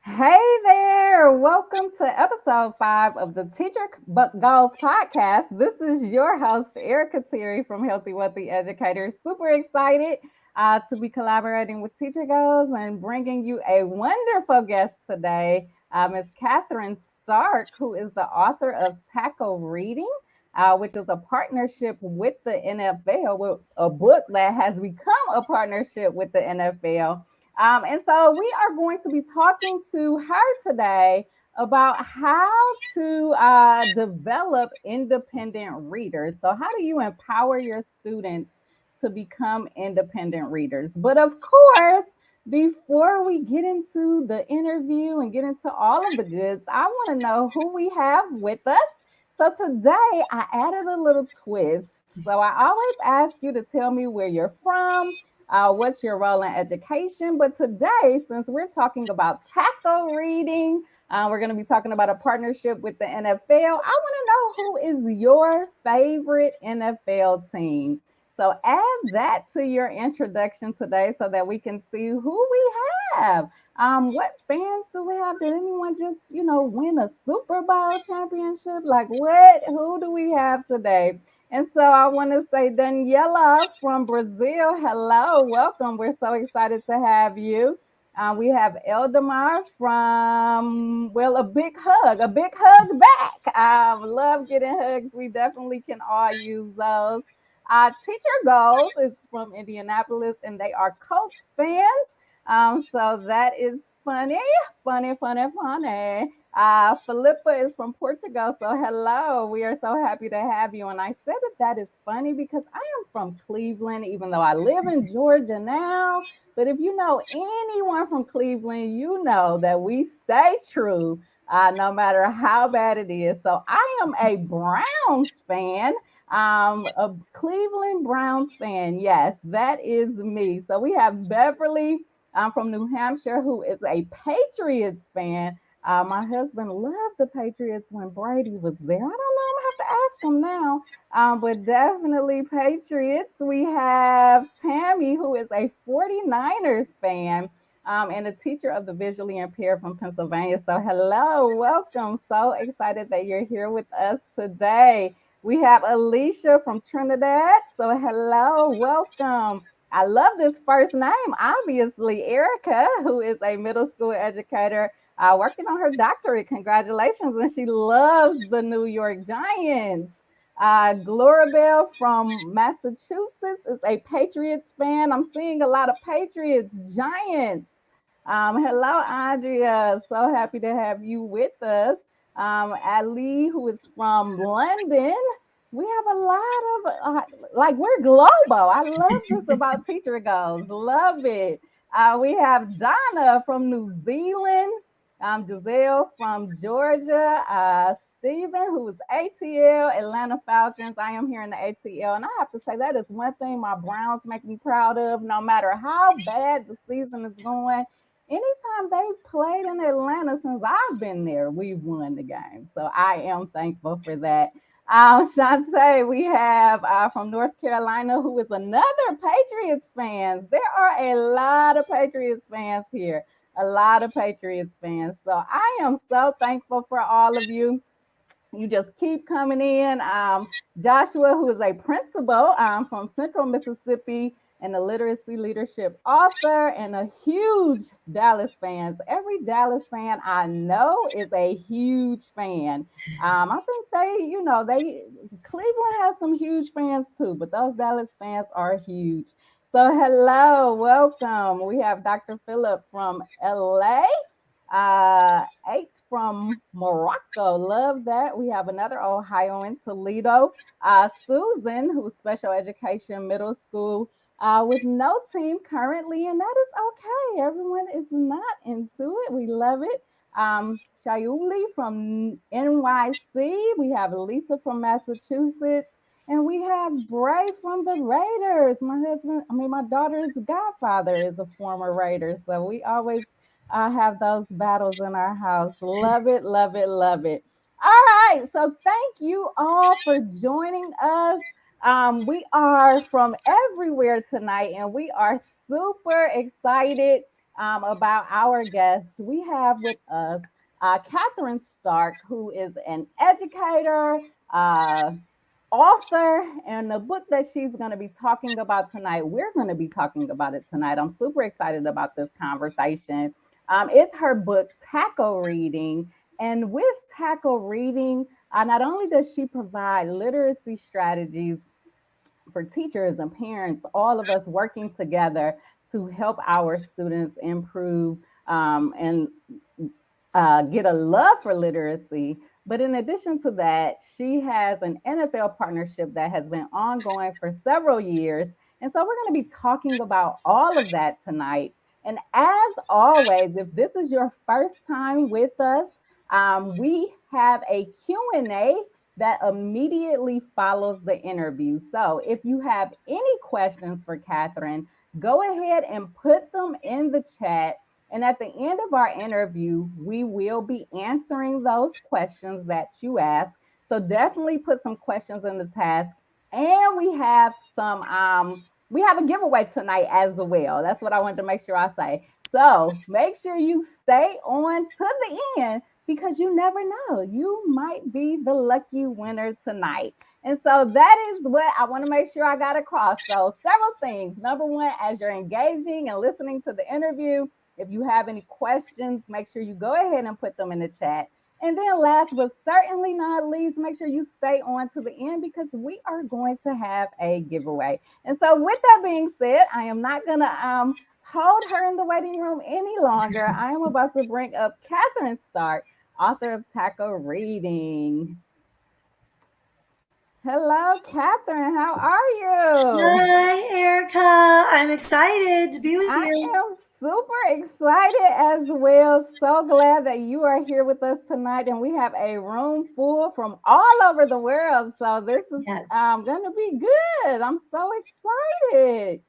Hey there, welcome to episode 5 of the TeacherGoals podcast. This is your host, Erica Terry from Healthy Wealthy Educator. Super excited to be collaborating with Teacher Goals and bringing you a wonderful guest today, Ms. Kathryn Starke, who is the author of Tackle Reading. Which is a partnership with the NFL, with a book that has become a partnership with the NFL. And so we are going to be talking to her today about how to develop independent readers. So, how do you empower your students to become independent readers? But of course, before we get into the interview and get into all of the goods, I want to know who we have with us. So today I added a little twist. So I always ask you to tell me where you're from, what's your role in education. But today, since we're talking about tackle reading, we're going to be talking about a partnership with the NFL. I want to know who is your favorite NFL team. So add that to your introduction today so that we can see who we have. What fans do we have? Did anyone just, win a Super Bowl championship? Like what? Who do we have today? And so I want to say Daniela from Brazil. Hello, welcome. We're so excited to have you. We have Eldemar from, well, a big hug back. Love getting hugs. We definitely can all use those. Teacher Goals is from Indianapolis, and they are Colts fans. So that is funny, funny. Philippa is from Portugal. So hello, we are so happy to have you. And I said that is funny because I am from Cleveland, even though I live in Georgia now. But if you know anyone from Cleveland, you know that we stay true no matter how bad it is. So I am a Browns fan. A Cleveland Browns fan. Yes, that is me. So we have Beverly from New Hampshire, who is a Patriots fan. My husband loved the Patriots when Brady was there. I don't know. I'm going to have to ask him now. But definitely Patriots. We have Tammy, who is a 49ers fan. And a teacher of the visually impaired from Pennsylvania. So, hello, welcome. So excited that you're here with us today. We have Alicia from Trinidad. So, hello, welcome. I love this first name, obviously, Erica, who is a middle school educator working on her doctorate. Congratulations. And she loves the New York Giants. Glorabelle from Massachusetts is a Patriots fan. I'm seeing a lot of Patriots, Giants. Hello, Andrea. So happy to have you with us. Ali, who is from London. We have a lot of, like, we're global. I love this about Teacher Goals. Love it. We have Donna from New Zealand, Giselle from Georgia, Stephen, who is ATL, Atlanta Falcons. I am here in the ATL. And I have to say, that is one thing my Browns make me proud of, no matter how bad the season is going. Anytime they've played in Atlanta since I've been there, we've won the game. So I am thankful for that. Shantae, we have from North Carolina, who is another Patriots fans. There are a lot of Patriots fans here, a lot of Patriots fans. So I am so thankful for all of you. You just keep coming in. Joshua, who is a principal from Central Mississippi and a literacy leadership author and a huge Dallas fan. So every Dallas fan I know is a huge fan. I think they Cleveland has some huge fans too, but those Dallas fans are huge. So hello, welcome. We have Dr. Phillip from LA. 8 from Morocco. Love that. We have another Ohio in Toledo. Susan, who's special education middle school with no team currently, and that is okay. Everyone is not into it. We love it. Shayuli from NYC. We have Lisa from Massachusetts. And we have Bray from the Raiders. My daughter's godfather is a former Raider. So we always have those battles in our house. Love it, love it, love it. All right. So thank you all for joining us. We are from everywhere tonight, and we are super excited about our guest. We have with us Kathryn Starke, who is an educator, uh, author, and the book that she's going to be talking about tonight, we're going to be talking about it tonight. I'm super excited about this conversation. It's her book, Tackle Reading. And with Tackle Reading, not only does she provide literacy strategies for teachers and parents, all of us working together to help our students improve and get a love for literacy. But in addition to that, she has an NFL partnership that has been ongoing for several years. And so we're going to be talking about all of that tonight. And as always, if this is your first time with us, we have a Q&A that immediately follows the interview. So if you have any questions for Kathryn, go ahead and put them in the chat, and at the end of our interview, we will be answering those questions that you ask. So definitely put some questions in the task. And we have a giveaway tonight as well. That's what I wanted to make sure I say. So make sure you stay on to the end because you never know. You might be the lucky winner tonight. And so that is what I want to make sure I got across. So several things. Number one, as you're engaging and listening to the interview, if you have any questions, make sure you go ahead and put them in the chat. And then last but certainly not least, make sure you stay on to the end because we are going to have a giveaway. And so with that being said, I am not going to hold her in the waiting room any longer. I am about to bring up Kathryn Starke, author of Tackle Reading. Hello, Kathryn. How are you? Hi, Erica. I'm excited to be with I you. am super excited as well. So glad that you are here with us tonight, and we have a room full from all over the world. So this is Yes. going to be good. I'm so excited.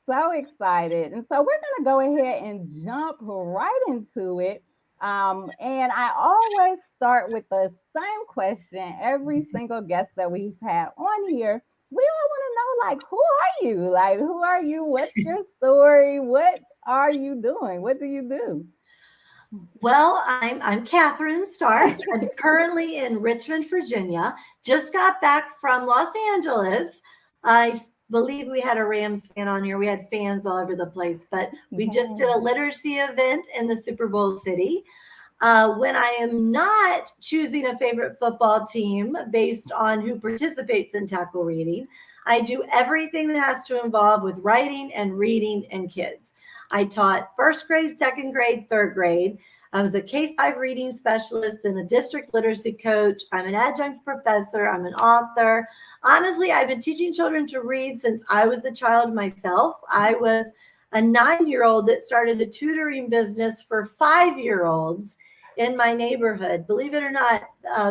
So excited. And so we're going to go ahead and jump right into it. And I always start with the same question every single guest that we've had on here. We all want to know, like, who are you? Like, who are you? What's your story? What are you doing? What do you do? Well, I'm Kathryn Starke. I'm currently in Richmond, Virginia. Just got back from Los Angeles. Believe we had a Rams fan on here. We had fans all over the place, but we just did a literacy event in the Super Bowl city. When I am not choosing a favorite football team based on who participates in tackle reading, I do everything that has to involve with writing and reading and kids. I taught first grade, second grade, third grade. I was a K-5 reading specialist and a district literacy coach. I'm an adjunct professor. I'm an author. Honestly, I've been teaching children to read since I was a child myself. I was a 9-year-old that started a tutoring business for 5-year-olds in my neighborhood. Believe it or not,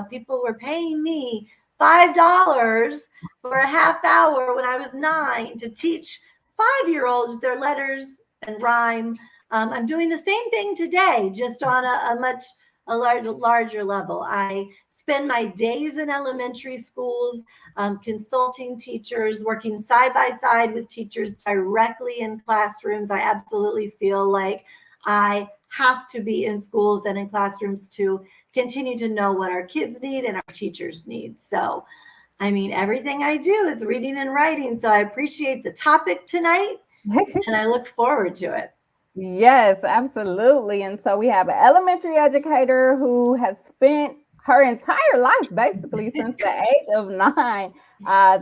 people were paying me $5 for a half hour when I was 9 to teach 5-year-olds their letters and rhyme. I'm doing the same thing today, just on a much larger level. I spend my days in elementary schools, consulting teachers, working side by side with teachers directly in classrooms. I absolutely feel like I have to be in schools and in classrooms to continue to know what our kids need and our teachers need. So, I mean, everything I do is reading and writing. So I appreciate the topic tonight and I look forward to it. Yes, absolutely. And so we have an elementary educator who has spent her entire life, basically since the age of 9,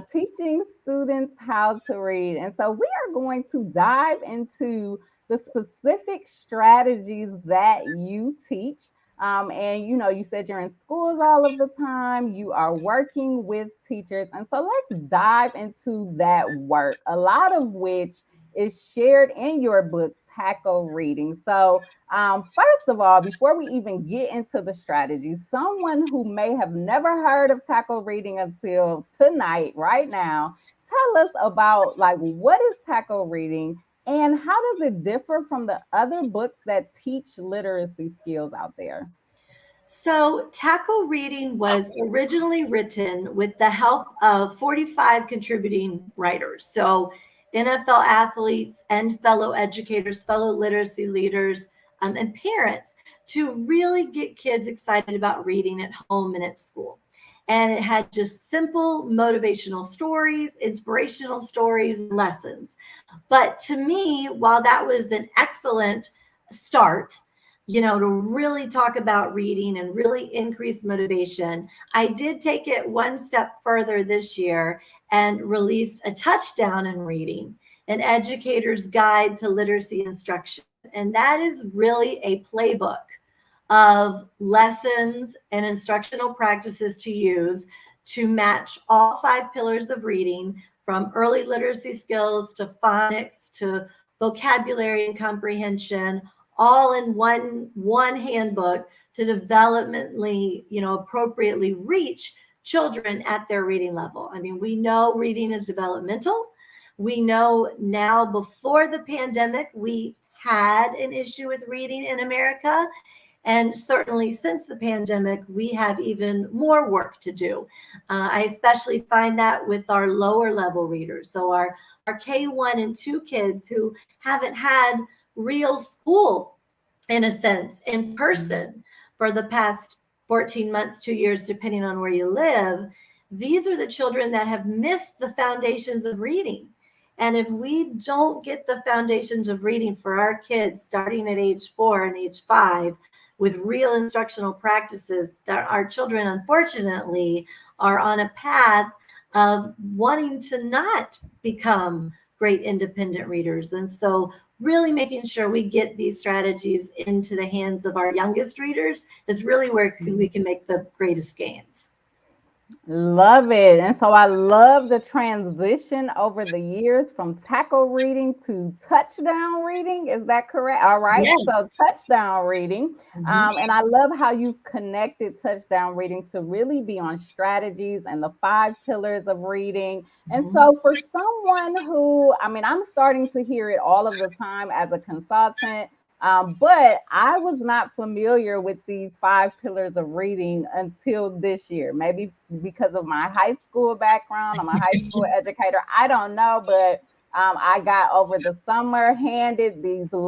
teaching students how to read. And so we are going to dive into the specific strategies that you teach. And you said you're in schools all of the time, you are working with teachers. And so let's dive into that work, a lot of which is shared in your book, Tackle Reading. So, first of all, before we even get into the strategy, someone who may have never heard of Tackle Reading until tonight, right now, tell us about like what is Tackle Reading and how does it differ from the other books that teach literacy skills out there? So, Tackle Reading was originally written with the help of 45 contributing writers. So, NFL athletes and fellow educators, fellow literacy leaders, and parents to really get kids excited about reading at home and at school. And it had just simple motivational stories, inspirational stories, lessons. But to me, while that was an excellent start, to really talk about reading and really increase motivation, I did take it one step further this year and released a touchdown in reading, an educator's guide to literacy instruction. And that is really a playbook of lessons and instructional practices to use to match all 5 pillars of reading, from early literacy skills to phonics to vocabulary and comprehension, all in one handbook to developmentally, appropriately reach children at their reading level. I mean, we know reading is developmental. We know now, before the pandemic, we had an issue with reading in America. And certainly since the pandemic, we have even more work to do. I especially find that with our lower level readers. So our K1 and 2 kids who haven't had real school, in a sense, in person for the past 14 months, 2 years, depending on where you live. These are the children that have missed the foundations of reading. And if we don't get the foundations of reading for our kids starting at age 4 and age 5, with real instructional practices, that our children, unfortunately, are on a path of wanting to not become great independent readers. And so really making sure we get these strategies into the hands of our youngest readers is really where we can make the greatest gains. Love it. And so I love the transition over the years from tackle reading to touchdown reading. Is that correct? All right. Yes. So touchdown reading. Mhm. And I love how you've connected touchdown reading to really be on strategies and the 5 pillars of reading. And Mhm. so for someone who, I mean, I'm starting to hear it all of the time as a consultant. But I was not familiar with these 5 pillars of reading until this year. Maybe because of my high school background. I'm a high school educator. I don't know, but I got over the summer handed these two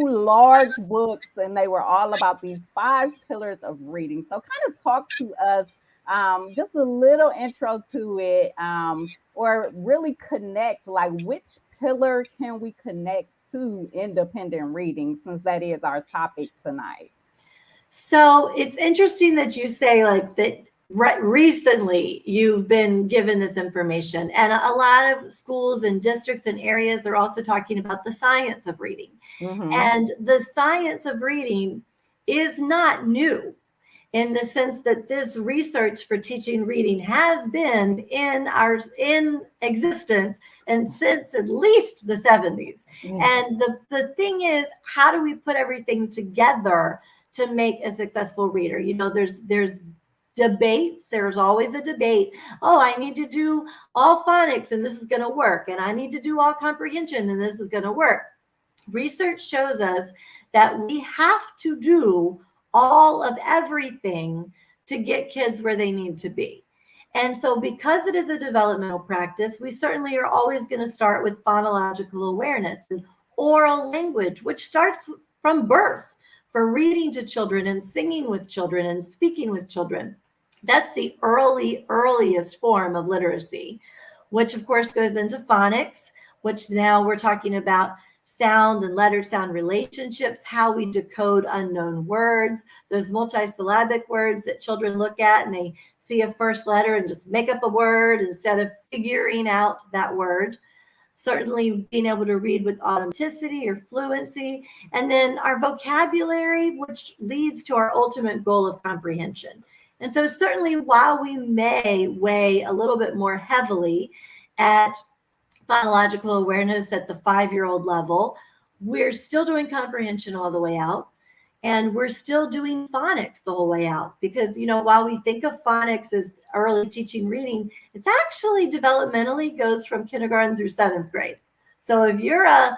large books, and they were all about these 5 pillars of reading. So, kind of talk to us, just a little intro to it, or really connect, like, which pillar can we connect to independent reading, since that is our topic tonight? So it's interesting that you say like that. Recently, you've been given this information, and a lot of schools and districts and areas are also talking about the science of reading. Mm-hmm. And the science of reading is not new, in the sense that this research for teaching reading has been in existence and since at least the 70s. And the thing is, how do we put everything together to make a successful reader? There's debates. There's always a debate. Oh, I need to do all phonics and this is going to work, and I need to do all comprehension and this is going to work. Research shows us that we have to do all of everything to get kids where they need to be. And so, because it is a developmental practice, we certainly are always going to start with phonological awareness and oral language, which starts from birth, for reading to children and singing with children and speaking with children. That's the earliest form of literacy, which of course goes into phonics, which now we're talking about sound and letter sound relationships, how we decode unknown words, those multisyllabic words that children look at and they see a first letter and just make up a word instead of figuring out that word. Certainly being able to read with authenticity or fluency, and then our vocabulary, which leads to our ultimate goal of comprehension. And so certainly, while we may weigh a little bit more heavily at phonological awareness at the 5-year-old level, we're still doing comprehension all the way out. And we're still doing phonics the whole way out, because, while we think of phonics as early teaching reading, it's actually developmentally goes from kindergarten through 7th grade. So if you're a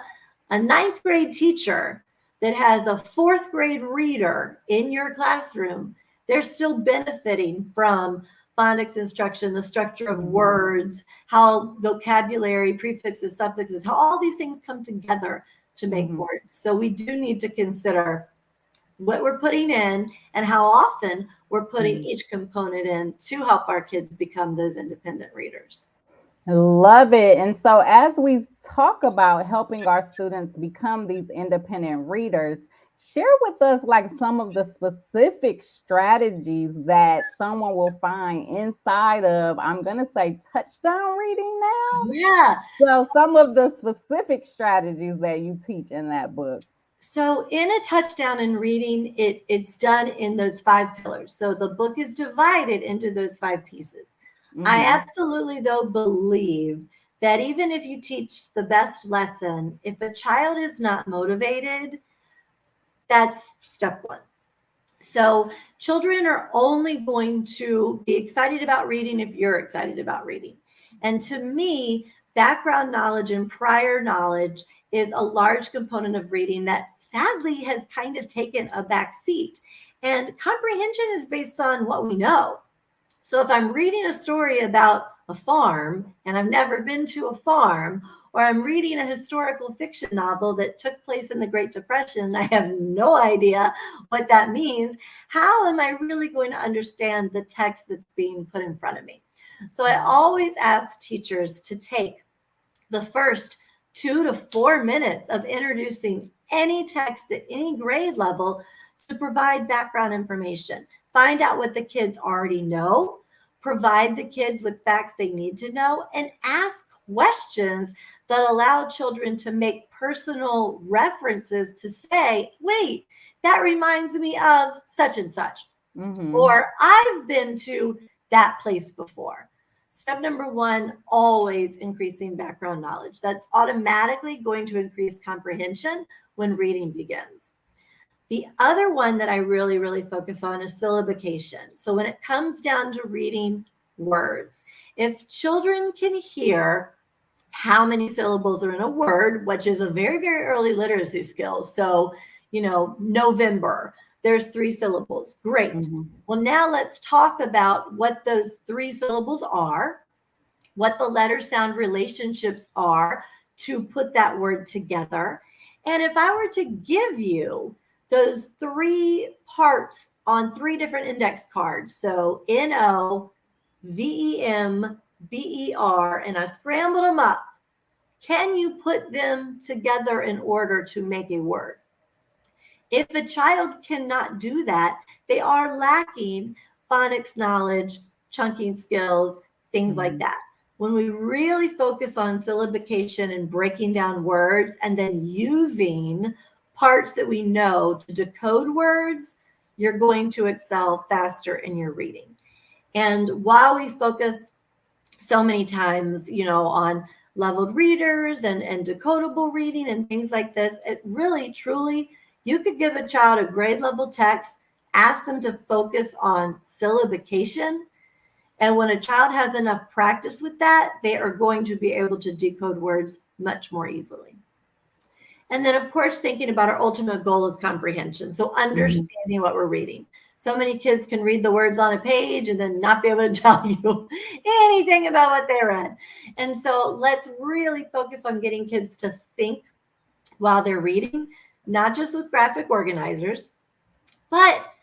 9th grade teacher that has a 4th grade reader in your classroom, they're still benefiting from phonics instruction, the structure of Mhm. words, how vocabulary, prefixes, suffixes, how all these things come together to make Mhm. words. So we do need to consider what we're putting in and how often we're putting Mhm. each component in to help our kids become those independent readers. Love it. And so, as we talk about helping our students become these independent readers, share with us like some of the specific strategies that someone will find inside of, I'm going to say, touchdown reading now. Yeah. So, some of the specific strategies that you teach in that book. So in a touchdown in reading, it's done in those five pillars. So the book is divided into those five pieces. I Hmm. absolutely though believe that even if you teach the best lesson, if a child is not motivated, that's step one. So children are only going to be excited about reading if you're excited about reading. And to me, background knowledge and prior knowledge is a large component of reading that sadly has kind of taken a back seat. And comprehension is based on what we know. So if I'm reading a story about a farm and I've never been to a farm, or I'm reading a historical fiction novel that took place in the Great Depression, I have no idea what that means. How am I really going to understand the text that's being put in front of me? So I always ask teachers to take the first 2 to 4 minutes of introducing any text at any grade level to provide background information. Find out what the kids already know, provide the kids with facts they need to know, and ask questions that allow children to make personal references to say, wait, that reminds me of such and such, Hmm. or I've been to that place before. Step number one, always increasing background knowledge. That's automatically going to increase comprehension when reading begins. The other one that I really, really focus on is syllabication. So when it comes down to reading words, if children can hear how many syllables are in a word, which is a very, very early literacy skill. So, November, there's 3 syllables. Great. Hmm. Well, now let's talk about what those 3 syllables are, what the letter sound relationships are to put that word together. And if I were to give you those 3 parts on 3 different index cards, so NOVEMBER, and I scrambled them up, can you put them together in order to make a word? If a child cannot do that, they are lacking phonics knowledge, chunking skills, things like Hmm. that. When we really focus on syllabication and breaking down words and then using parts that we know to decode words, you're going to excel faster in your reading. And while we focus so many times, on leveled readers and decodable reading and things like this, it really, truly, you could give a child a grade level text, ask them to focus on syllabication. And when a child has enough practice with that, they are going to be able to decode words much more easily. And then, of course, thinking about our ultimate goal is comprehension. So, Hmm. understanding what we're reading. So many kids can read the words on a page and then not be able to tell you anything about what they read. And so, let's really focus on getting kids to think while they're reading, not just with graphic organizers, but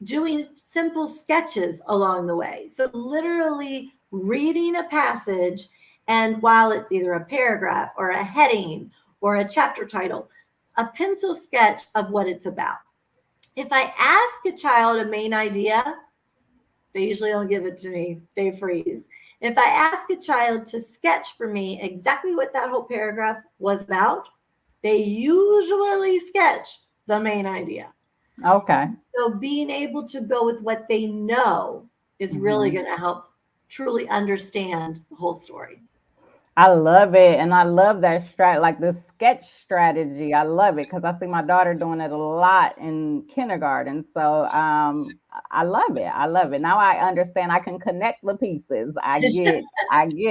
doing simple sketches along the way. So, literally reading a passage, and while it's either a paragraph or a heading or a chapter title, a pencil sketch of what it's about. If I ask a child a main idea, they usually don't give it to me, they freeze. If I ask a child to sketch for me exactly what that whole paragraph was about, they usually sketch the main idea. Okay. So being able to go with what they know is really Hmm. going to help truly understand the whole story. I love it. And I love that like the sketch strategy. I love it because I see my daughter doing it a lot in kindergarten. So I love it. I love it. Now I understand I can connect the pieces. I get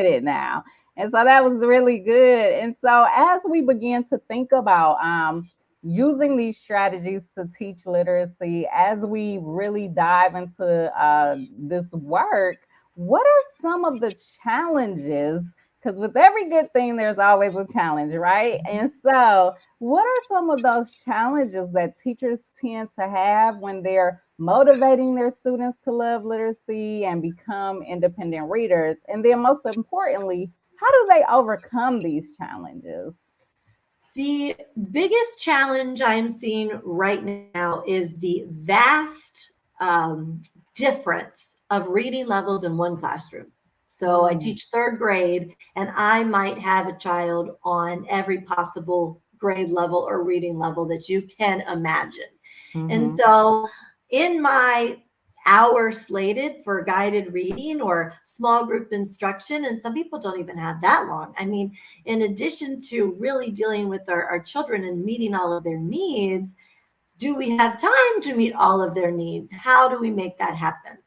it now. And so that was really good. And so as we begin to think about using these strategies to teach literacy, as we really dive into this work, what are some of the challenges? Because with every good thing, there's always a challenge, right? And so, what are some of those challenges that teachers tend to have when they're motivating their students to love literacy and become independent readers? And then, most importantly, how do they overcome these challenges? The biggest challenge I'm seeing right now is the vast difference of reading levels in one classroom. So I Mm, teach third grade, and I might have a child on every possible grade level or reading level that you can imagine. And mm-hmm, so, in my hour slated for guided reading or small group instruction, and some people don't even have that long. I mean, in addition to really dealing with our children and meeting all of their needs, do we have time to meet all of their needs? How do we make that happen?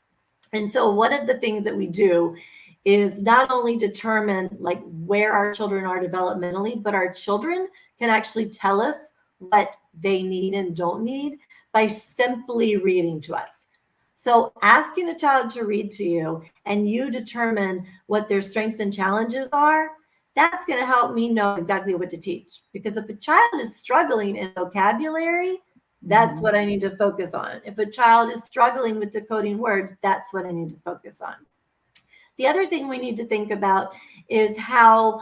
And so one of the things that we do is not only determine like where our children are developmentally, but our children can actually tell us what they need and don't need by simply reading to us. So asking a child to read to you and you determine what their strengths and challenges are, that's going to help me know exactly what to teach. Because if a child is struggling in vocabulary, that's mm-hmm, what I need to focus on. If a child is struggling with decoding words, that's what I need to focus on. The other thing we need to think about is how,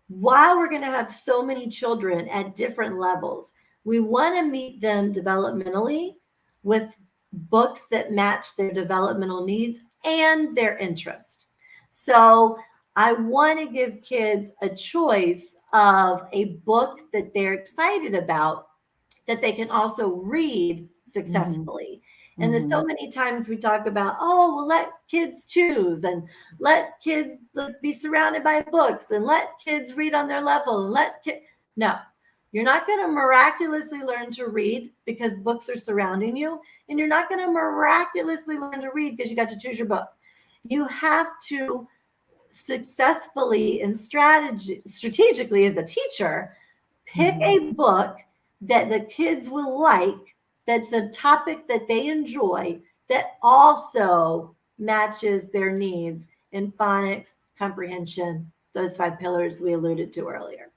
while we're going to have so many children at different levels, we want to meet them developmentally with books that match their developmental needs and their interest. So I want to give kids a choice of a book that they're excited about that they can also read mm-hmm, successfully. And there's mm-hmm. so many times we talk about, oh, well, let kids choose and let kids be surrounded by books and let kids read on their level and let kids. No, you're not going to miraculously learn to read because books are surrounding you. And you're not going to miraculously learn to read because you got to choose your book. You have to successfully and strategically as a teacher pick Mm-hmm. a book that the kids will like, that's a topic that they enjoy, that also matches their needs in phonics, comprehension, those 5 pillars we alluded to earlier.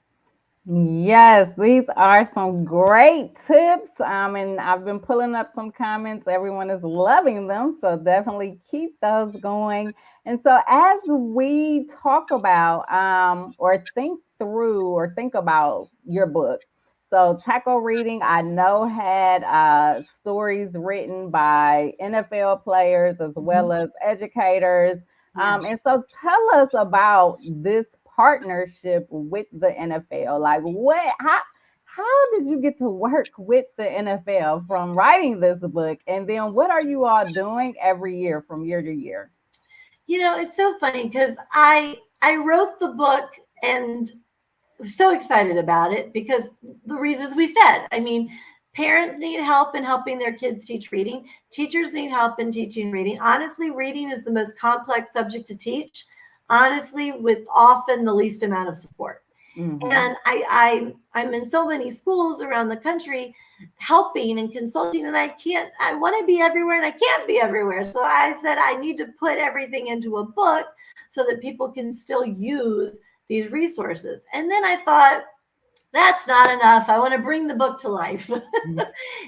Yes, these are some great tips. And I've been pulling up some comments. Everyone is loving them. So definitely keep those going. And so as we talk about or think through or think about your book, so Tackle Reading, I know had stories written by NFL players as Mhm. well as educators. Yeah. And so tell us about this partnership with the NFL. Like how did you get to work with the NFL from writing this book? And then what are you all doing every year from year to year? You know, it's so funny because I wrote the book and was so excited about it because the reasons we said. I mean, parents need help in helping their kids teach reading. Teachers need help in teaching reading. Honestly, reading is the most complex subject to teach. Honestly, with often the least amount of support. Mm-hmm. And I'm in so many schools around the country helping and consulting, and I want to be everywhere and I can't be everywhere. So I said I need to put everything into a book so that people can still use these resources. And then I thought, that's not enough. I want to bring the book to life.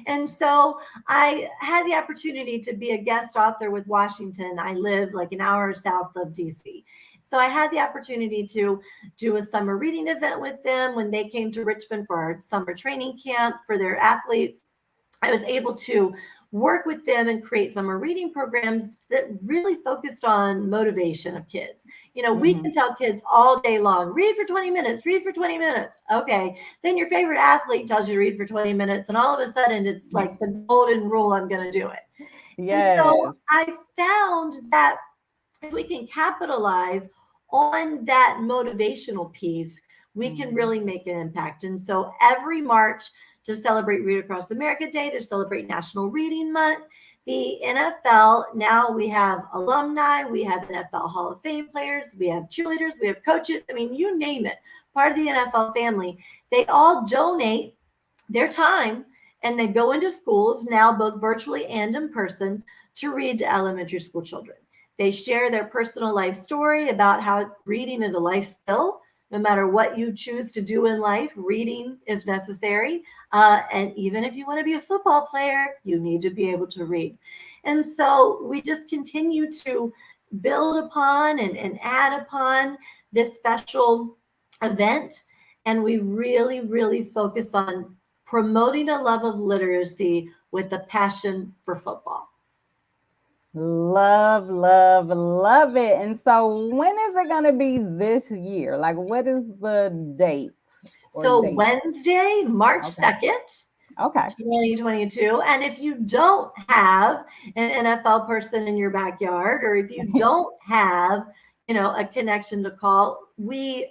And so I had the opportunity to be a guest author with Washington. I live like an hour south of DC. So I had the opportunity to do a summer reading event with them when they came to Richmond for our summer training camp for their athletes. I was able to work with them and create summer reading programs that really focused on motivation of kids. You know, we Mm-hmm. can tell kids all day long, read for 20 minutes, read for 20 minutes. Okay. Then your favorite athlete tells you to read for 20 minutes, and all of a sudden it's like the golden rule, I'm going to do it. And so Yes. I found that if we can capitalize on that motivational piece, we can Mm-hmm. really make an impact. And so every March, to celebrate Read Across America Day, to celebrate National Reading Month, the NFL, now we have alumni, we have NFL Hall of Fame players, we have cheerleaders, we have coaches. I mean, you name it, part of the NFL family. They all donate their time and they go into schools now, both virtually and in person, to read to elementary school children. They share their personal life story about how reading is a life skill. No matter what you choose to do in life, reading is necessary. And even if you want to be a football player, you need to be able to read. And so we just continue to build upon and add upon this special event. And we really, really focus on promoting a love of literacy with a passion for football. Love, love, love it. And so when is it going to be this year? Like, what is the date or So date? Wednesday, March Okay. 2nd, Okay. 2022. And if you don't have an NFL person in your backyard, or if you don't have, a connection to call, we've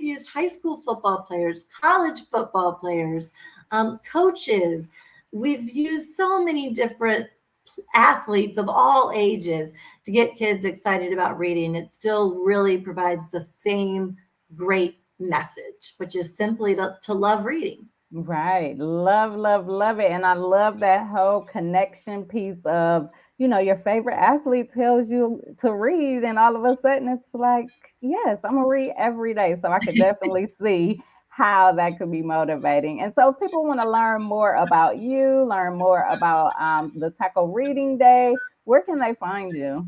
used high school football players, college football players, coaches. We've used so many different athletes of all ages to get kids excited about reading. It still really provides the same great message, which is simply to love reading. Right. Love, love, love it. And I love that whole connection piece of, your favorite athlete tells you to read, and all of a sudden it's like, yes, I'm gonna read every day. So I could definitely see how that could be motivating. And so if people want to learn more about you, learn more about the Tackle Reading Day, where can they find you?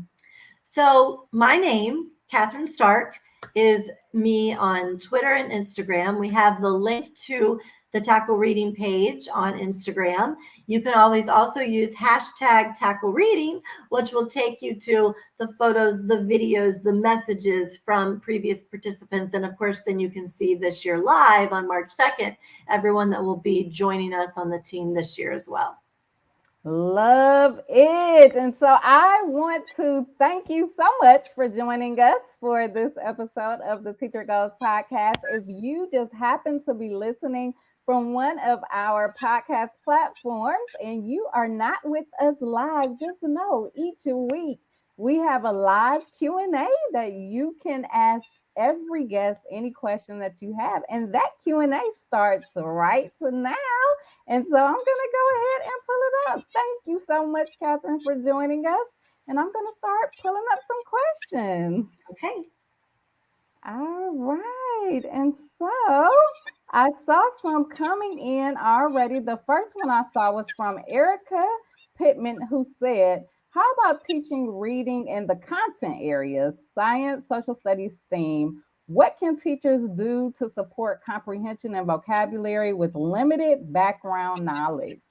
So my name, Kathryn Starke, is me on Twitter and Instagram. We have the link to the Tackle Reading page on Instagram. You can always also use hashtag Tackle Reading, which will take you to the photos, the videos, the messages from previous participants. And of course, then you can see this year live on March 2nd, everyone that will be joining us on the team this year as well. Love it. And so I want to thank you so much for joining us for this episode of the Teacher Goals podcast. If you just happen to be listening from one of our podcast platforms and you are not with us live, just know each week we have a live Q&A that you can ask every guest any question that you have. And that Q&A starts right now. And so I'm going to go ahead and pull it up. Thank you so much, Kathryn, for joining us. And I'm going to start pulling up some questions. Okay. All right. And so I saw some coming in already. The first one I saw was from Erica Pittman, who said, how about teaching reading in the content areas, science, social studies, STEAM? What can teachers do to support comprehension and vocabulary with limited background knowledge?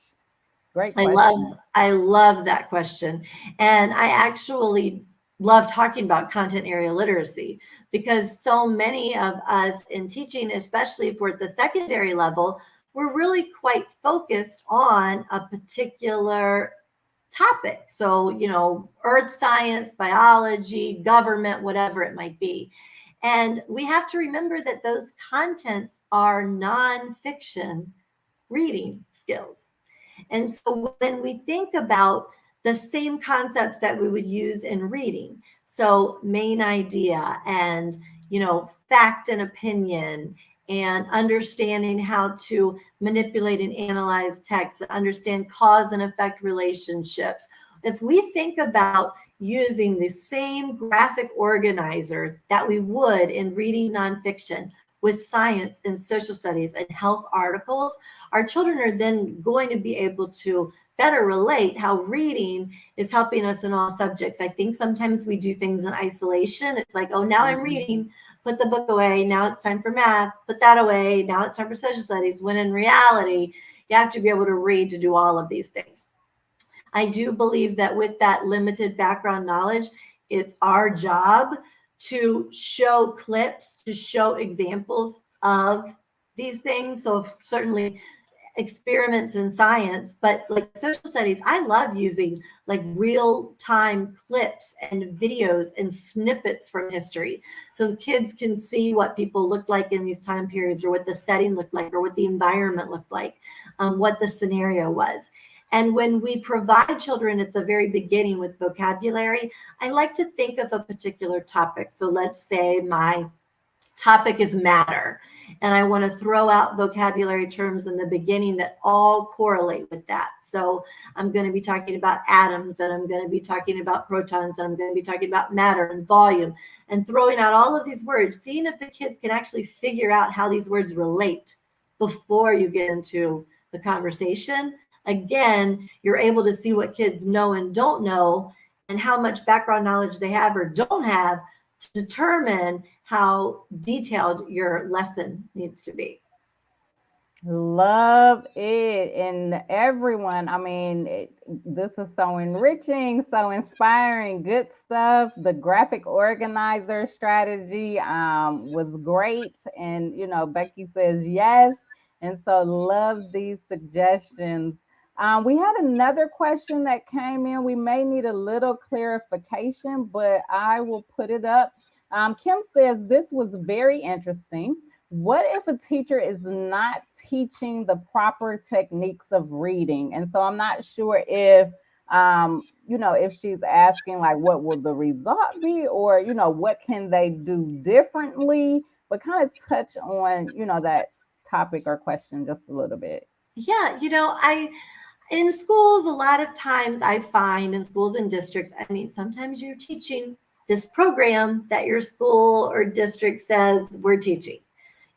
Great I question. love I love that question. And I actually love talking about content area literacy because so many of us in teaching, especially if we're at the secondary level, we're really quite focused on a particular topic. So, earth science, biology, government, whatever it might be. And we have to remember that those contents are nonfiction reading skills. And so when we think about the same concepts that we would use in reading, so main idea and, fact and opinion and understanding how to manipulate and analyze text, understand cause and effect relationships. If we think about using the same graphic organizer that we would in reading nonfiction with science and social studies and health articles, our children are then going to be able to better relate how reading is helping us in all subjects. I think sometimes we do things in isolation. It's like, oh, now I'm reading, put the book away. Now it's time for math, put that away. Now it's time for social studies. When in reality, you have to be able to read to do all of these things. I do believe that with that limited background knowledge, it's our job to show clips, to show examples of these things. So certainly experiments in science, but like social studies, I love using like real time clips and videos and snippets from history. So the kids can see what people looked like in these time periods, or what the setting looked like, or what the environment looked like, what the scenario was. And when we provide children at the very beginning with vocabulary, I like to think of a particular topic. So let's say my topic is matter. And I want to throw out vocabulary terms in the beginning that all correlate with that. So I'm going to be talking about atoms, and I'm going to be talking about protons, and I'm going to be talking about matter and volume, and throwing out all of these words, seeing if the kids can actually figure out how these words relate before you get into the conversation. Again, you're able to see what kids know and don't know, and how much background knowledge they have or don't have, to determine how detailed your lesson needs to be. Love it. And everyone, I mean, this is so enriching, so inspiring, good stuff. The graphic organizer strategy was great. And, Becky says yes. And so love these suggestions. We had another question that came in. We may need a little clarification, but I will put it up. Kim says this was very interesting. What if a teacher is not teaching the proper techniques of reading? And so I'm not sure if she's asking like what will the result be, or what can they do differently, but kind of touch on that topic or question just a little bit. Yeah, I in schools, a lot of times I find in schools and districts, I mean, sometimes you're teaching this program that your school or district says we're teaching,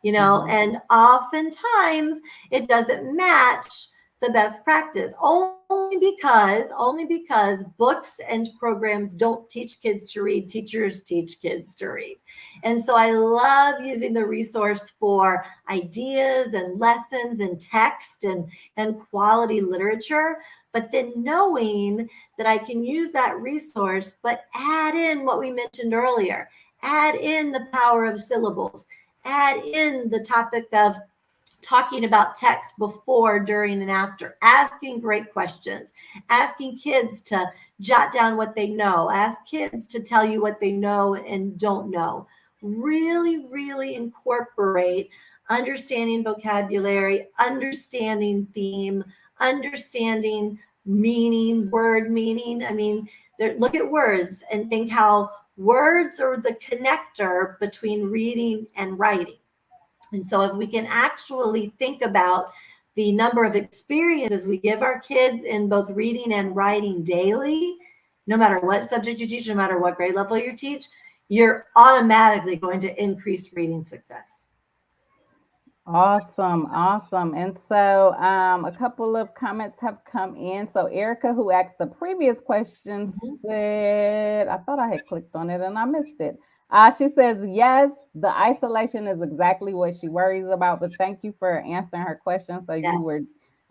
Mhm. and oftentimes it doesn't match the best practice, only because books and programs don't teach kids to read, teachers teach kids to read. And so I love using the resource for ideas and lessons and text and quality literature, but then knowing that I can use that resource but add in what we mentioned earlier, add in the power of syllables, add in the topic of talking about text before, during, and after, asking great questions, asking kids to jot down what they know, ask kids to tell you what they know and don't know. Really, really incorporate understanding vocabulary, understanding theme, understanding meaning, word meaning. I mean, look at words and think how words are the connector between reading and writing. And so if we can actually think about the number of experiences we give our kids in both reading and writing daily, no matter what subject you teach, no matter what grade level you teach, you're automatically going to increase reading success. Awesome, awesome. And so a couple of comments have come in. So Erica, who asked the previous question, Mhm. said, I thought I had clicked on it and I missed it. She says, yes, the isolation is exactly what she worries about, but thank you for answering her question. So you were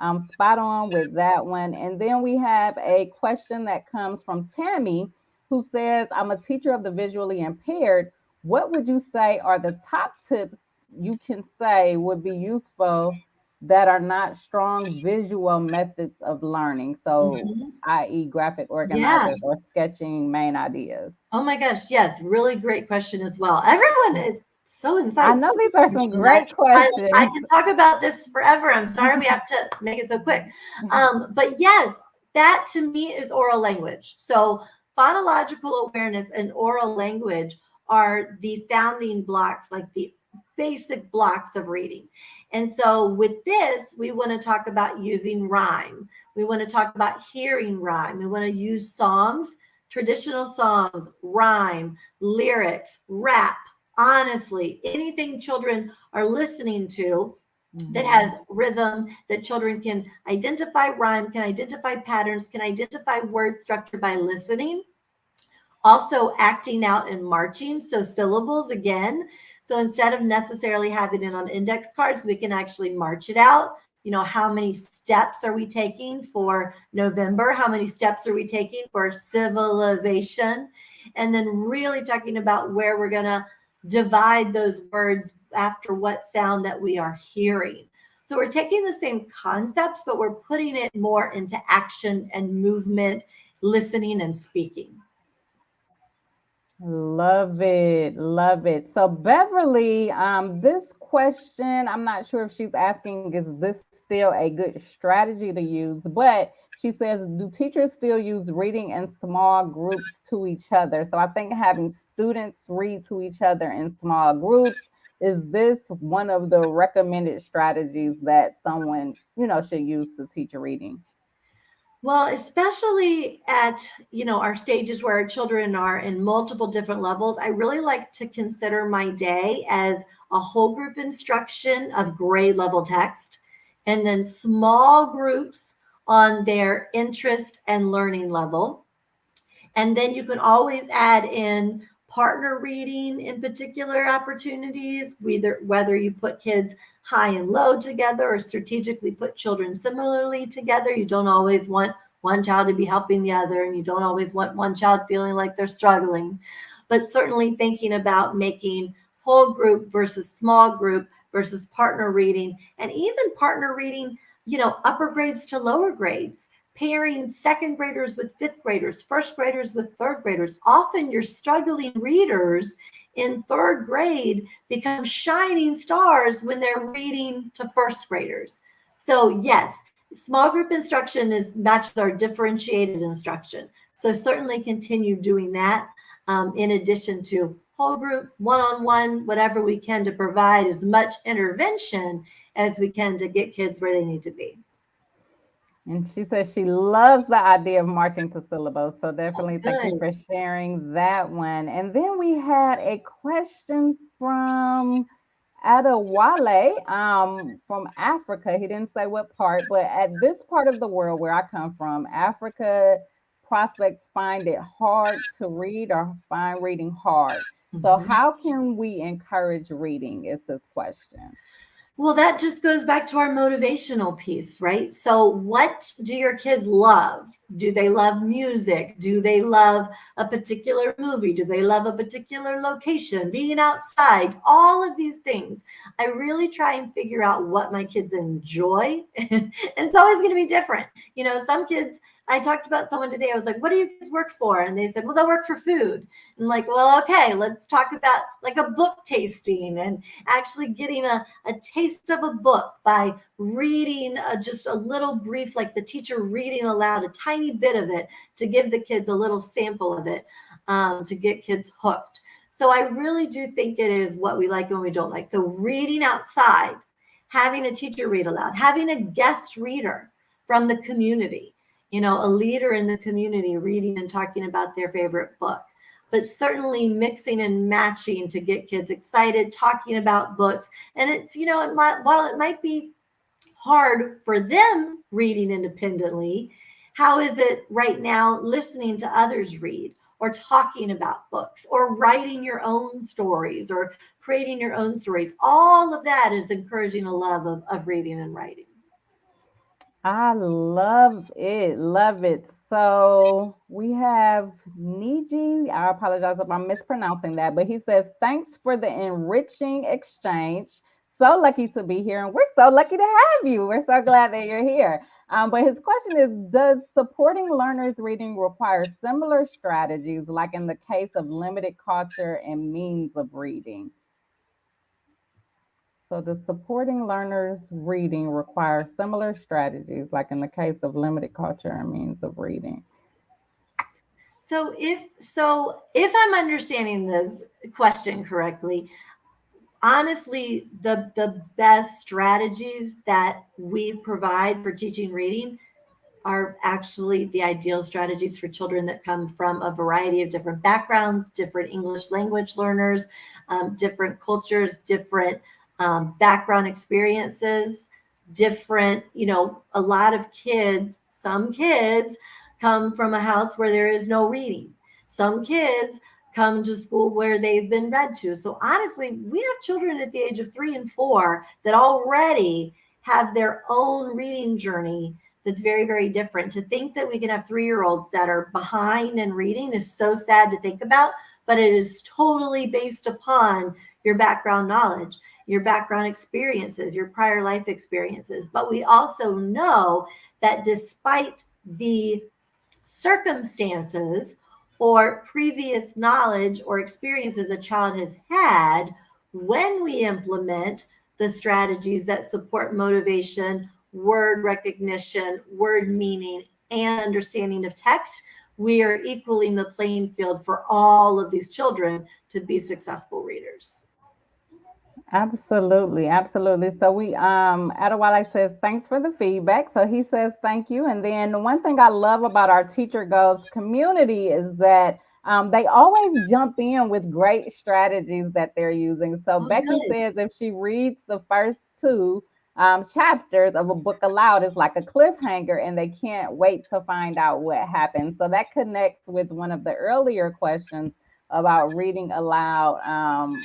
Yes. spot on with that one. And then we have a question that comes from Tammy, who says, I'm a teacher of the visually impaired. What would you say are the top tips you can say would be useful that are not strong visual methods of learning? So, Mhm. i.e., graphic Yeah. organizers or sketching main ideas. Oh my gosh. Yes. Really great question as well. Everyone is so I insightful. know these are I some mean, great I questions. can talk about this forever. I'm sorry we have to make it so quick. But yes, that to me is oral language. So phonological awareness and oral language are the founding blocks, like the basic blocks of reading. And so with this, we want to talk about using rhyme. We want to talk about hearing rhyme. We want to use songs, traditional songs, rhyme, lyrics, rap. Honestly, anything children are listening to that has Mhm. rhythm, that children can identify rhyme, can identify patterns, can identify word structure by listening. Also, acting out and marching. So, syllables again. So, instead of necessarily having it on index cards, we can actually march it out. How many steps are we taking for November? How many steps are we taking for civilization? And then really talking about where we're going to divide those words after what sound that we are hearing. So we're taking the same concepts, but we're putting it more into action and movement, listening and speaking. Love it. Love it. So, Beverly, this question, I'm not sure if she's asking, is this still a good strategy to use? But she says, do teachers still use reading in small groups to each other? So, I think having students read to each other in small groups is this one of the recommended strategies that someone, should use to teach reading? Well, especially at, our stages where our children are in multiple different levels, I really like to consider my day as a whole group instruction of grade level text and then small groups on their interest and learning level. And then you can always add in partner reading in particular opportunities, whether you put kids high and low together or strategically put children similarly together. You don't always want one child to be helping the other, and you don't always want one child feeling like they're struggling. But certainly thinking about making whole group versus small group versus partner reading, and even partner reading, upper grades to lower grades, pairing second graders with fifth graders, first graders with third graders. Often your struggling readers in third grade become shining stars when they're reading to first graders. So yes, small group instruction matches our differentiated instruction. So certainly continue doing that, in addition to whole group, one-on-one, whatever we can to provide as much intervention as we can to get kids where they need to be. And she says she loves the idea of marching to syllables. So Oh, definitely thank you good. for sharing that one. And then we had a question from Adewale, from Africa. He didn't say what part, but at this part of the world where I come from, Africa, prospects find it hard to read or find reading hard. So Mhm. how can we encourage reading? Is his question. Well, that just goes back to our motivational piece, right? So, what do your kids love? Do they love music? Do they love a particular movie? Do they love a particular location? Being outside? All of these things. I really try and figure out what my kids enjoy. And it's always going to be different. Some kids, I talked about someone today. I was like, what do you kids work for? And they said, well, they'll work for food. I'm like, well, okay, let's talk about like a book tasting and actually getting a taste of a book by reading just a little brief, like the teacher reading aloud a tiny bit of it to give the kids a little sample of it, to get kids hooked. So I really do think it is what we like and what we don't like. So reading outside, having a teacher read aloud, having a guest reader from the community, a leader in the community reading and talking about their favorite book, but certainly mixing and matching to get kids excited, talking about books. And it's, while it might be hard for them reading independently, how is it right now listening to others read or talking about books or writing your own stories or creating your own stories? All of that is encouraging a love of reading and writing. I love it. Love it. So we have Niji. I apologize if I'm mispronouncing that, but he says, thanks for the enriching exchange. So lucky to be here. And we're so lucky to have you. We're so glad that you're here. But his question is, does supporting learners reading require similar strategies, like in the case of limited culture and means of reading? So, does supporting learners reading require similar strategies, like in the case of limited culture and means of reading? So if I'm understanding this question correctly, honestly, the best strategies that we provide for teaching reading are actually the ideal strategies for children that come from a variety of different backgrounds, different English language learners, different cultures, different background experiences, different, a lot of kids, some kids come from a house where there is no reading. Some kids come to school where they've been read to. So honestly, we have children at the age of 3 and 4 that already have their own reading journey that's very, very different. To think that we can have 3-year-olds that are behind in reading is so sad to think about, but it is totally based upon your background knowledge, your background experiences, your prior life experiences. But we also know that despite the circumstances or previous knowledge or experiences a child has had, when we implement the strategies that support motivation, word recognition, word meaning, and understanding of text, we are equaling the playing field for all of these children to be successful readers. Absolutely, absolutely. So we Adewale says thanks for the feedback. So he says thank you. And then one thing I love about our Teacher Goals community is that they always jump in with great strategies that they're using. So Oh, Becky good. says if she reads the first two chapters of a book aloud, it's like a cliffhanger, and they can't wait to find out what happens. So that connects with one of the earlier questions about reading aloud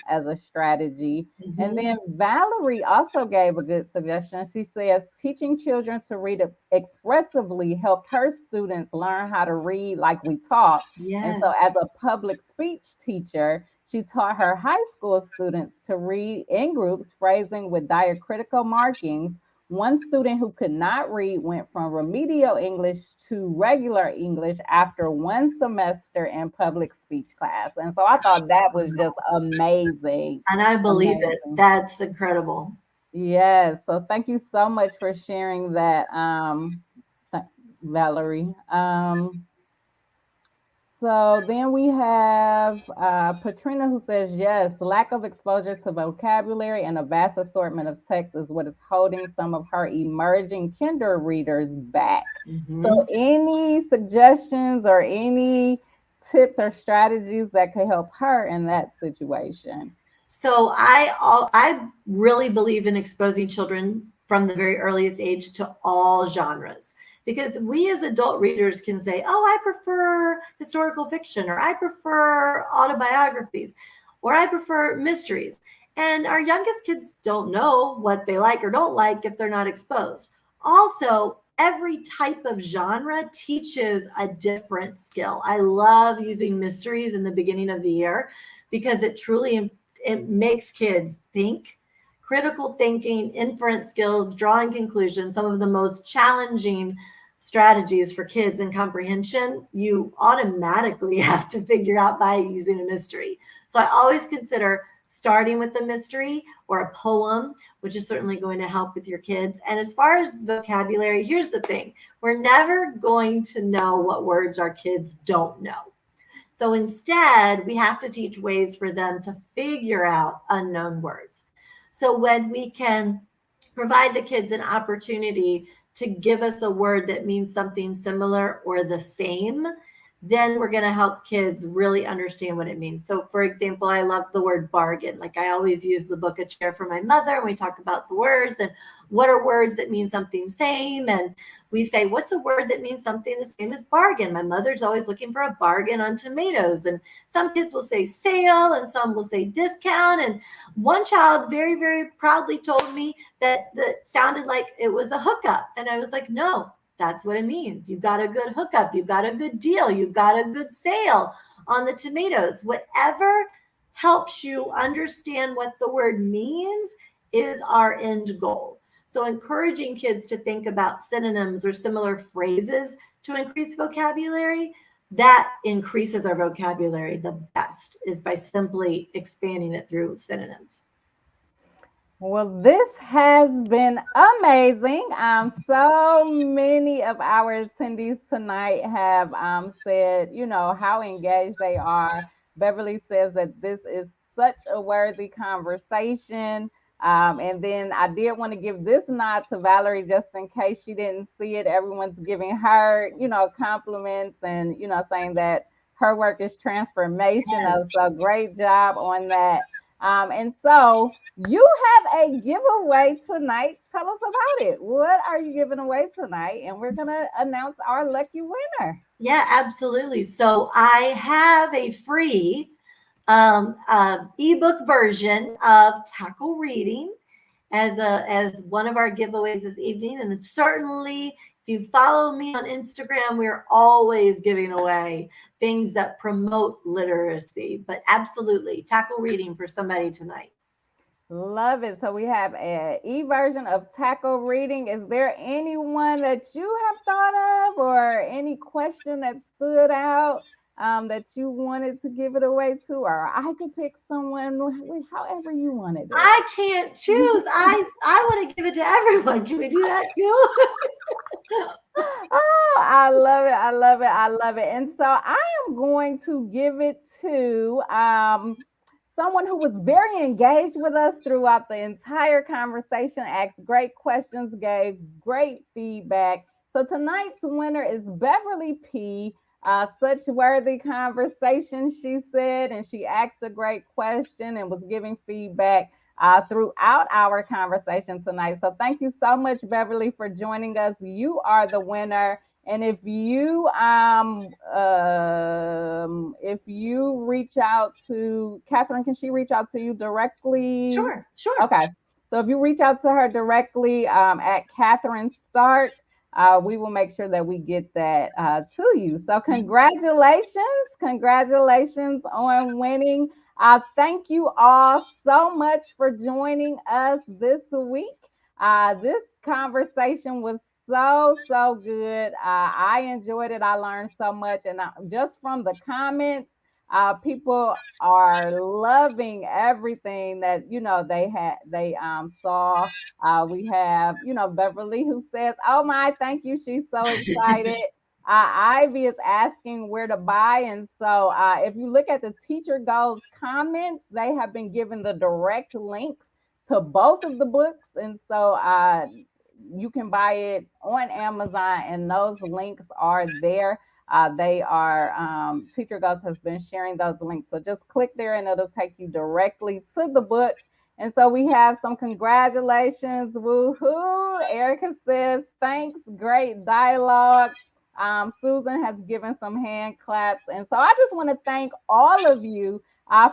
as a strategy. And Mhm. then Valerie also gave a good suggestion. She says teaching children to read expressively helped her students learn how to read like we talk. And so, Yes. as a public speech teacher, she taught her high school students to read in groups, phrasing with diacritical markings. One student who could not read went from remedial English to regular English after one semester in public speech class. And so I thought that was just amazing. And I believe it. Amazing. That's incredible. Yes. So thank you so much for sharing that, th- Valerie. So then we have Patrina who says, yes, lack of exposure to vocabulary and a vast assortment of text is what is holding some of her emerging kinder readers back. So, Mhm. any suggestions or any tips or strategies that could help her in that situation? So I really believe in exposing children from the very earliest age to all genres, because we as adult readers can say, "Oh, I prefer historical fiction," or "I prefer autobiographies," or "I prefer mysteries." And our youngest kids don't know what they like or don't like if they're not exposed. Also, every type of genre teaches a different skill. I love using mysteries in the beginning of the year because it makes kids think, critical thinking, inference skills, drawing conclusions, some of the most challenging strategies for kids in comprehension, you automatically have to figure out by using a mystery. So I always consider starting with a mystery or a poem, which is certainly going to help with your kids. And as far as vocabulary, here's the thing: we're never going to know what words our kids don't know. So instead, we have to teach ways for them to figure out unknown words. So when we can provide the kids an opportunity to give us a word that means something similar or the same, then we're going to help kids really understand what it means. So, for example, I love the word bargain. Like, I always use the book A Chair for My Mother, and we talk about the words and what are words that mean something same. And we say, what's a word that means something the same as bargain? My mother's always looking for a bargain on tomatoes. And some kids will say sale and some will say discount. And one child very, very proudly told me that sounded like it was a hookup. And I was like, no, that's what it means. You got a good hookup. You got a good deal. You got a good sale on the tomatoes. Whatever helps you understand what the word means is our end goal. So, encouraging kids to think about synonyms or similar phrases to increase vocabulary, that increases our vocabulary the best is by simply expanding it through synonyms. Well, this has been amazing. So many of our attendees tonight have said, how engaged they are. Beverly says that this is such a worthy conversation. And then I did want to give this nod to Valerie just in case she didn't see it. Everyone's giving her, compliments and, saying that her work is transformational. Yes. So great job on that. And so, you have a giveaway tonight. Tell us about it. What are you giving away tonight? And we're going to announce our lucky winner. Yeah, absolutely. So I have a free ebook version of Tackle Reading as one of our giveaways this evening. And it's certainly, if you follow me on Instagram, we're always giving away things that promote literacy. But absolutely, Tackle Reading for somebody tonight. Love it. So we have an e-version of Tackle Reading. Is there anyone that you have thought of or any question that stood out that you wanted to give it away to? Or I could pick someone however you want to do I can't choose. I want to give it to everyone. Can we do that too? Oh, I love it. I love it. I love it. And so I am going to give it to someone who was very engaged with us throughout the entire conversation, asked great questions, gave great feedback. So tonight's winner is Beverly P. Such worthy conversation, she said, and she asked a great question and was giving feedback throughout our conversation tonight. So thank you so much, Beverly, for joining us. You are the winner. And if you reach out to Kathryn, can she reach out to you directly? Sure, sure. Okay. So if you reach out to her directly at Kathryn Starke, we will make sure that we get that to you. So congratulations on winning. Thank you all so much for joining us this week. This conversation was so good. I enjoyed it. I learned so much, and just from the comments, people are loving everything that they saw. We have Beverly who says, "Oh my, thank you." She's so excited. Ivy is asking where to buy, and so if you look at the Teacher Goals comments, they have been given the direct links to both of the books, and so you can buy it on Amazon, and those links are there. They are Teacher Goals has been sharing those links, so just click there, and it'll take you directly to the book. And so we have some congratulations. Woohoo! Erica says, thanks, great dialogue. Susan has given some hand claps. And so I just want to thank all of you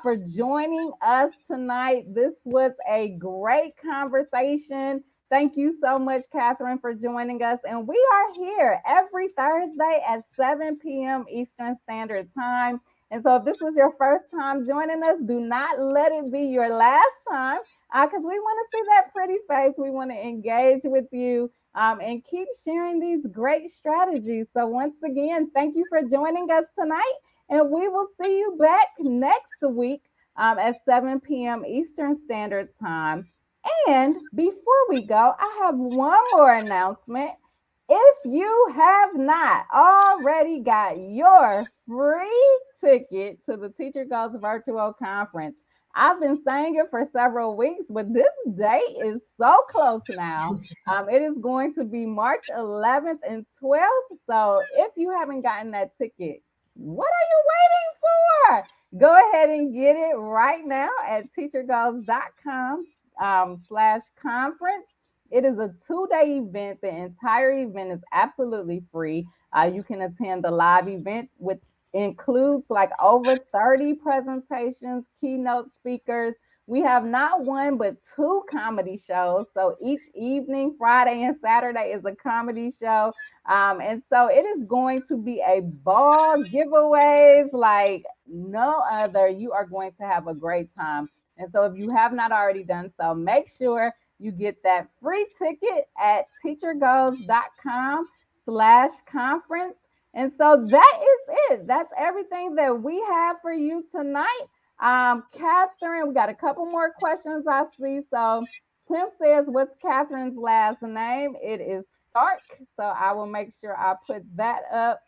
for joining us tonight. This was a great conversation. Thank you so much, Kathryn, for joining us. And we are here every Thursday at 7 p.m. Eastern Standard Time. And so if this was your first time joining us, do not let it be your last time, because we want to see that pretty face. We want to engage with you and keep sharing these great strategies. So once again, thank you for joining us tonight. And we will see you back next week at 7 p.m. Eastern Standard Time. And before we go, I have one more announcement. If you have not already got your free ticket to the Teacher Goals virtual conference, I've been saying it for several weeks, but this date is so close now. It is going to be March 11th and 12th. So if you haven't gotten that ticket, what are you waiting for? Go ahead and get it right now at teachergoals.com /conference. It is a 2-day event. The entire event is absolutely free. You can attend the live event, which includes like over 30 presentations, keynote speakers. We have not one but two comedy shows. So each evening, Friday and Saturday, is a comedy show. And so it is going to be a ball, giveaways like no other. You are going to have a great time. And so if you have not already done so, make sure you get that free ticket at teachergoals.com /conference. And so that is it. That's everything that we have for you tonight. Kathryn, we got a couple more questions I see. So Kim says, what's Kathryn's last name? It is Stark. So I will make sure I put that up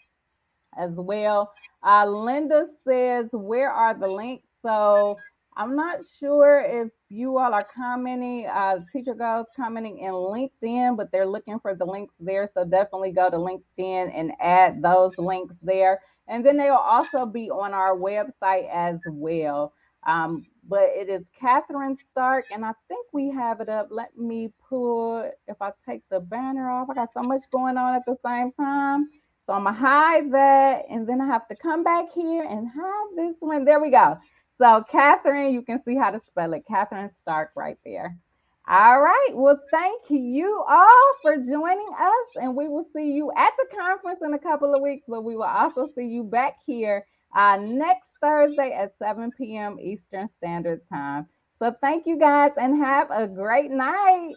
as well. Linda says, where are the links? So I'm not sure if you all are commenting, Teacher Goals commenting in LinkedIn, but they're looking for the links there. So definitely go to LinkedIn and add those links there. And then they'll also be on our website as well. But it is Kathryn Starke, and I think we have it up. Let me pull, if I take the banner off, I got so much going on at the same time. So I'm gonna hide that, and then I have to come back here and hide this one. There we go. So Kathryn, you can see how to spell it. Kathryn Starke right there. All right. Well, thank you all for joining us, and we will see you at the conference in a couple of weeks, but we will also see you back here next Thursday at 7 p.m. Eastern Standard Time. So thank you guys, and have a great night.